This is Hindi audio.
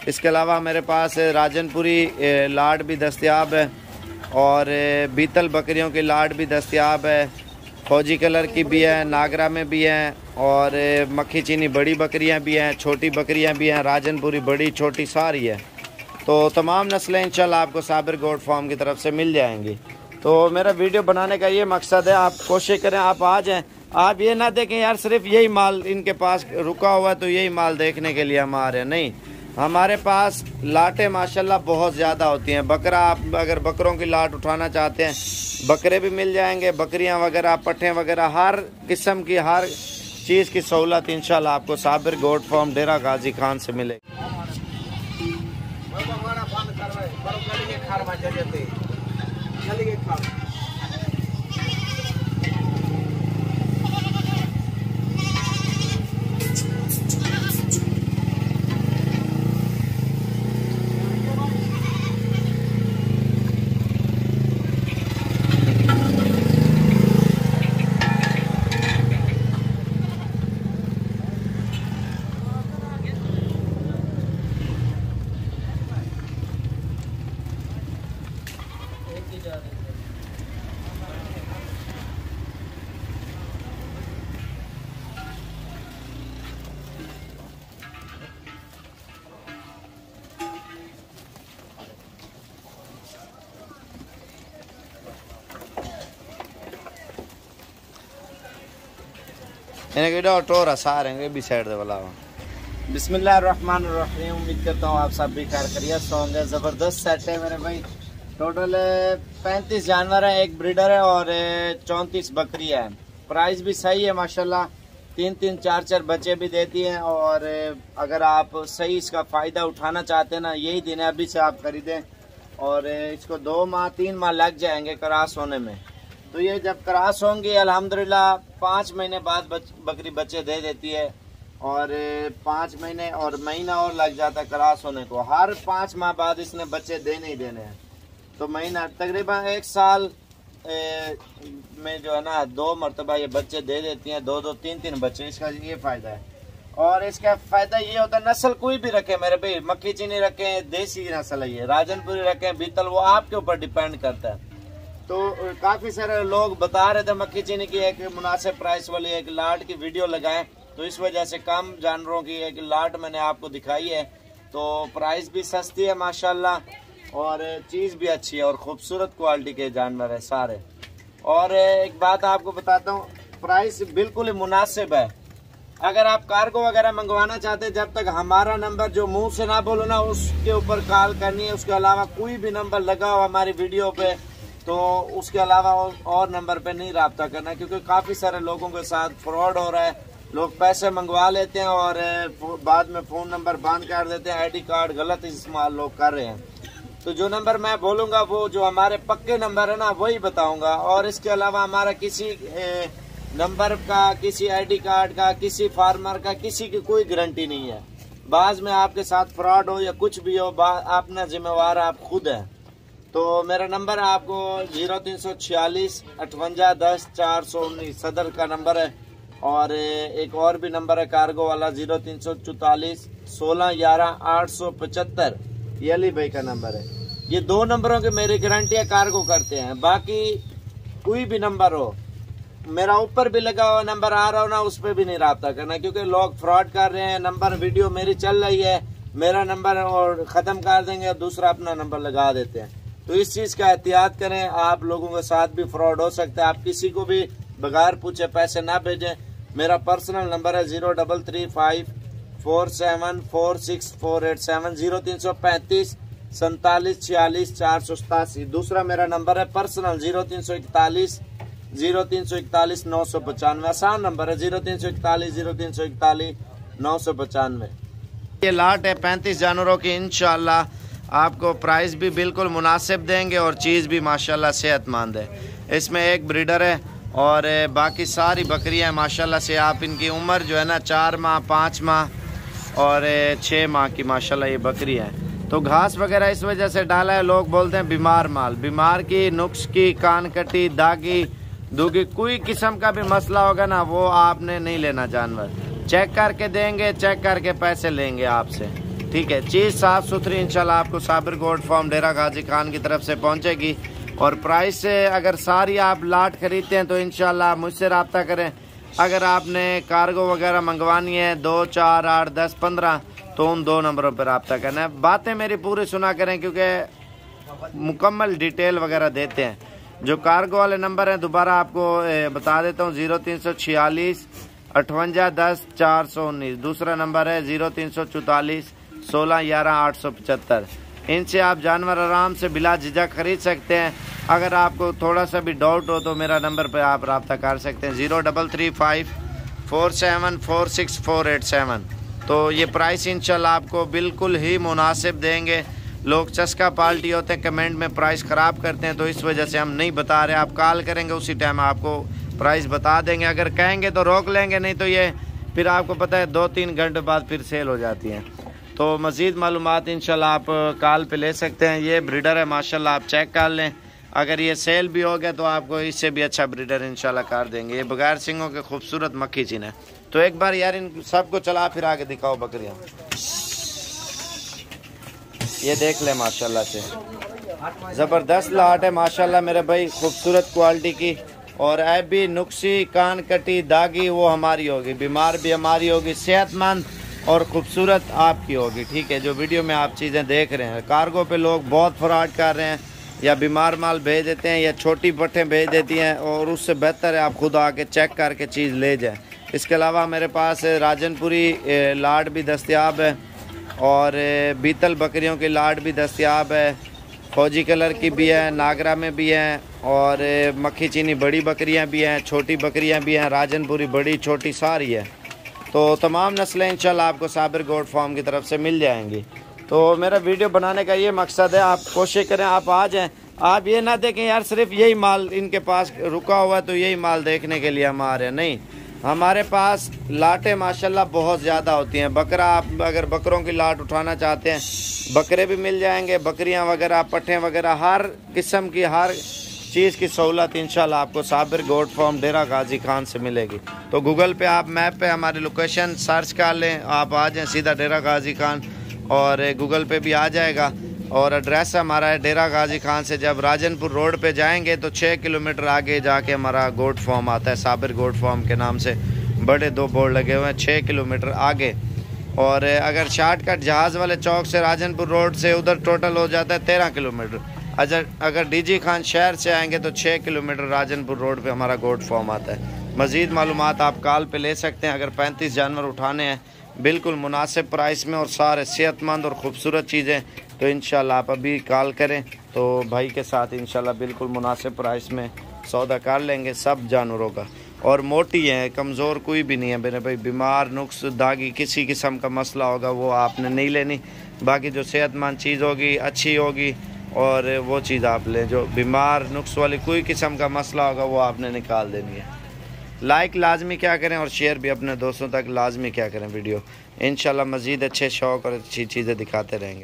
इसके अलावा मेरे पास राजनपुरी लाट भी दस्तयाब है और बीतल बकरियों की लाट भी दस्तयाब है। फौजी कलर की भी है, नागरा में भी हैं और मक्खी चीनी बड़ी बकरियां भी हैं, छोटी बकरियां भी हैं, राजनपुरी बड़ी छोटी सारी है। तो तमाम नस्लें इंशाल्लाह आपको साबिर गोट फार्म की तरफ से मिल जाएंगी। तो मेरा वीडियो बनाने का ये मकसद है, आप कोशिश करें आप आ जाएँ। आप ये ना देखें यार सिर्फ यही माल इनके पास रुका हुआ है तो यही माल देखने के लिए हम आ रहे हैं, नहीं। हमारे पास लाटें माशाल्लाह बहुत ज़्यादा होती हैं। बकरा, आप अगर बकरों की लाट उठाना चाहते हैं बकरे भी मिल जाएंगे, बकरियां वगैरह, पट्ठे वगैरह, हर किस्म की हर चीज़ की सहूलत इंशाल्लाह आपको साबिर गोट फार्म डेरा गाजी खान से मिलेगी। टोरा सारे भी साइड वाला। बिस्मिल्लाहिर्रहमानिर्रहीम। उम्मीद करता हूँ आप सब भी कार करिए होंगे। ज़बरदस्त सेट है मेरे भाई। टोटल 35 जानवर है, एक ब्रीडर है और 34 बकरी है। प्राइस भी सही है माशाल्लाह। 3-3, 4-4 बच्चे भी देती हैं और अगर आप सही इसका फ़ायदा उठाना चाहते हैं ना, यही दिन है, अभी से आप खरीदें और इसको 2 माह 3 माह लग जाएंगे क्रॉस होने में। तो ये जब क्रॉस होंगी अल्हम्दुलिल्लाह 5 महीने बाद बकरी बच्चे दे देती है और 5 महीने और महीना और लग जाता है क्रॉस होने को। हर 5 माह बाद इसने बच्चे देने ही देने हैं। तो महीना तकरीबन 1 साल में जो है ना 2 मरतबा ये बच्चे दे देती हैं, 2-2, 3-3 बच्चे। इसका ये फ़ायदा है और इसका फ़ायदा ये होता है, नस्ल कोई भी रखे मेरे भाई, मक्खी चीनी रखें, देसी नस्ल है ये, राजनपुरी रखें, बीतल, वो आपके ऊपर डिपेंड करता है। तो काफ़ी सारे लोग बता रहे थे मक्खी चीनी की एक मुनासिब प्राइस वाली एक लाट की वीडियो लगाएं, तो इस वजह से कम जानवरों की एक लाट मैंने आपको दिखाई है। तो प्राइस भी सस्ती है माशाल्लाह और चीज़ भी अच्छी है और ख़ूबसूरत क्वालिटी के जानवर है सारे। और एक बात आपको बताता हूँ, प्राइस बिल्कुल ही मुनासिब है। अगर आप कार्गो वगैरह मंगवाना चाहते हैं, जब तक हमारा नंबर जो मुंह से ना बोलो ना, उसके ऊपर कॉल करनी है। उसके अलावा कोई भी नंबर लगा हो हमारी वीडियो पे तो उसके अलावा और नंबर पे नहीं रब्ता करना, क्योंकि काफ़ी सारे लोगों के साथ फ्रॉड हो रहा है। लोग पैसे मंगवा लेते हैं और बाद में फ़ोन नंबर बंद कर देते हैं, आईडी कार्ड गलत इस्तेमाल लोग कर रहे हैं। तो जो नंबर मैं बोलूँगा वो जो हमारे पक्के नंबर है ना वही बताऊँगा। और इसके अलावा हमारा किसी नंबर का, किसी आईडी कार्ड का, किसी फार्मर का, किसी की कोई गारंटी नहीं है। बाज़ में आपके साथ फ्रॉड हो या कुछ भी हो, अपना जिम्मेवार आप खुद हैं। तो मेरा नंबर आपको 0346 58 10 419 सदर का नंबर है और एक और भी नंबर है कार्गो वाला 0344 16 11 875, ये अली भाई का नंबर है। ये 2 नंबरों की मेरी गारंटी है, कार्गो करते हैं। बाकी कोई भी नंबर हो, मेरा ऊपर भी लगा हुआ नंबर आ रहा हो ना, उस पर भी नहीं रब्ता करना, क्योंकि लोग फ्रॉड कर रहे हैं। नंबर वीडियो मेरी चल रही है, मेरा नंबर और ख़त्म कर देंगे और दूसरा अपना नंबर लगा देते हैं। तो इस चीज़ का एहतियात करें, आप लोगों के साथ भी फ्रॉड हो सकता है। आप किसी को भी बगैर पूछे पैसे ना भेजें। मेरा पर्सनल नंबर है 0335 47 46487 0335 47 46 487। दूसरा मेरा नंबर है पर्सनल 0341 0341 995। आसान नंबर है 0341 0341 995। ये लाट है 35 जानवरों की। इंशाल्लाह आपको प्राइस भी बिल्कुल मुनासिब देंगे और चीज़ भी माशाल्लाह सेहतमंद है। इसमें एक ब्रीडर है और बाकी सारी बकरियां माशाल्लाह से। आप इनकी उम्र जो है ना 4 माह 5 माह और 6 माह की माशाल्लाह ये बकरी है। तो घास वगैरह इस वजह से डाला है, लोग बोलते हैं बीमार माल, बीमार की, नुक्स की, कान कटी, दागी दूगी, कोई किस्म का भी मसला होगा ना वो आपने नहीं लेना जानवर। चेक करके देंगे, चेक करके पैसे लेंगे आपसे, ठीक है। चीज़ साफ़ सुथरी इंशाल्लाह आपको साबिर गोट फार्म डेरा गाजी खान की तरफ से पहुंचेगी। और प्राइस से अगर सारी आप लाट खरीदते हैं तो इंशाल्लाह मुझसे रब्ता करें। अगर आपने कार्गो वगैरह मंगवानी है 2, 4, 8, 10, 15 तो उन 2 नंबरों पर रब्ता करना है। बातें मेरी पूरी सुना करें क्योंकि मुकम्मल डिटेल वगैरह देते हैं। जो कार्गो वाले नंबर हैं दोबारा आपको बता देता हूँ, 0346 58 10 419। दूसरा नंबर है 0344 16 11 875। इनसे आप जानवर आराम से बिला झिझक खरीद सकते हैं। अगर आपको थोड़ा सा भी डाउट हो तो मेरा नंबर पर आप रब्ता कर सकते हैं 0335 47 46 487। तो ये प्राइस इंशाल्लाह आपको बिल्कुल ही मुनासिब देंगे। लोग चस्का पाल्टी होते हैं, कमेंट में प्राइस ख़राब करते हैं, तो इस वजह से हम नहीं बता रहे। आप कॉल करेंगे उसी टाइम आपको प्राइस बता देंगे। अगर कहेंगे तो रोक लेंगे, नहीं तो ये फिर आपको पता है 2-3 घंटे बाद फिर सेल हो जाती हैं। तो मज़ीद मालूमात इंशाल्लाह आप कॉल पे ले सकते हैं। ये ब्रीडर है माशाल्लाह, आप चेक कर लें। अगर ये सेल भी हो गया तो आपको इससे भी अच्छा ब्रीडर इंशाल्लाह कर देंगे। ये बगैर सिंगों के खूबसूरत मक्खी चीन है। तो एक बार यार इन सबको चला फिर आगे दिखाओ बकरियाँ। ये देख ले माशाल्लाह से ज़बरदस्त लाट है माशाल्लाह मेरे भाई, खूबसूरत क्वालिटी की। और ऐब भी नुक्सी कान कटी दागी वो हमारी होगी, बीमार भी हमारी होगी, सेहतमंद और ख़ूबसूरत आपकी होगी। ठीक है, जो वीडियो में आप चीज़ें देख रहे हैं। कार्गो पे लोग बहुत फ्रॉड कर रहे हैं, या बीमार माल भेज देते हैं या छोटी पट्टें भेज देती हैं, और उससे बेहतर है आप खुद आके चेक करके चीज़ ले जाएं। इसके अलावा मेरे पास राजनपुरी लाट भी दस्तयाब है और बीतल बकरियों की लाट भी दस्तयाब है। फौजी कलर की भी है, नागरा में भी हैं, और मक्खी चीनी बड़ी बकरियां भी हैं, छोटी बकरियां भी हैं, राजनपुरी बड़ी छोटी सारी है। तो तमाम नस्लें इंशाल्लाह आपको साबिर गोट फार्म की तरफ से मिल जाएंगी। तो मेरा वीडियो बनाने का ये मकसद है, आप कोशिश करें आप आ जाएँ। आप ये ना देखें यार सिर्फ यही माल इनके पास रुका हुआ है तो यही माल देखने के लिए हम आ रहे हैं, नहीं। हमारे पास लाटें माशाल्लाह बहुत ज़्यादा होती हैं। बकरा, आप अगर बकरों की लाट उठाना चाहते हैं बकरे भी मिल जाएंगे, बकरियां वगैरह, पट्ठें वगैरह, हर किस्म की हर चीज़ की सहूलत इंशाल्लाह आपको साबिर गोट फार्म डेरा गाजी खान से मिलेगी। तो गूगल पे आप मैप पे हमारी लोकेशन सर्च कर लें, आप आ जाएँ सीधा डेरा गाजी खान, और गूगल पे भी आ जाएगा। और एड्रेस हमारा है डेरा गाजी खान से जब राजनपुर रोड पे जाएंगे तो 6 किलोमीटर आगे जाके हमारा गोट फार्म आता है, साबिर गोट फार्म के नाम से बड़े 2 बोर्ड लगे हुए हैं 6 किलोमीटर आगे। और अगर शॉर्टकट जहाज़ वाले चौक से राजनपुर रोड से उधर टोटल हो जाता है 13 किलोमीटर। अगर डीजी खान शहर से आएंगे तो 6 किलोमीटर राजनपुर रोड पे हमारा गोट फार्म आता है। मज़ीद मालूमात आप कॉल पे ले सकते हैं। अगर 35 जानवर उठाने हैं बिल्कुल मुनासिब प्राइस में और सारे सेहतमंद और ख़ूबसूरत चीज़ें, तो इंशाल्लाह आप अभी कॉल करें तो भाई के साथ इंशाल्लाह बिल्कुल मुनासिब प्राइस में सौदा कर लेंगे सब जानवरों का। और मोटी है, कमज़ोर कोई भी नहीं है मेरे भाई। बीमार, नुक्स, दागी किसी किस्म का मसला होगा वो आपने नहीं लेनी। बाकी जो सेहतमंद चीज़ होगी अच्छी होगी और वो चीज़ आप लें। जो बीमार नुक्स वाली कोई किस्म का मसला होगा वो आपने निकाल देनी है। लाइक लाजमी क्या करें और शेयर भी अपने दोस्तों तक लाजमी क्या करें वीडियो। इंशाल्लाह मज़ीद अच्छे शौक़ और अच्छी चीज़ें दिखाते रहेंगे।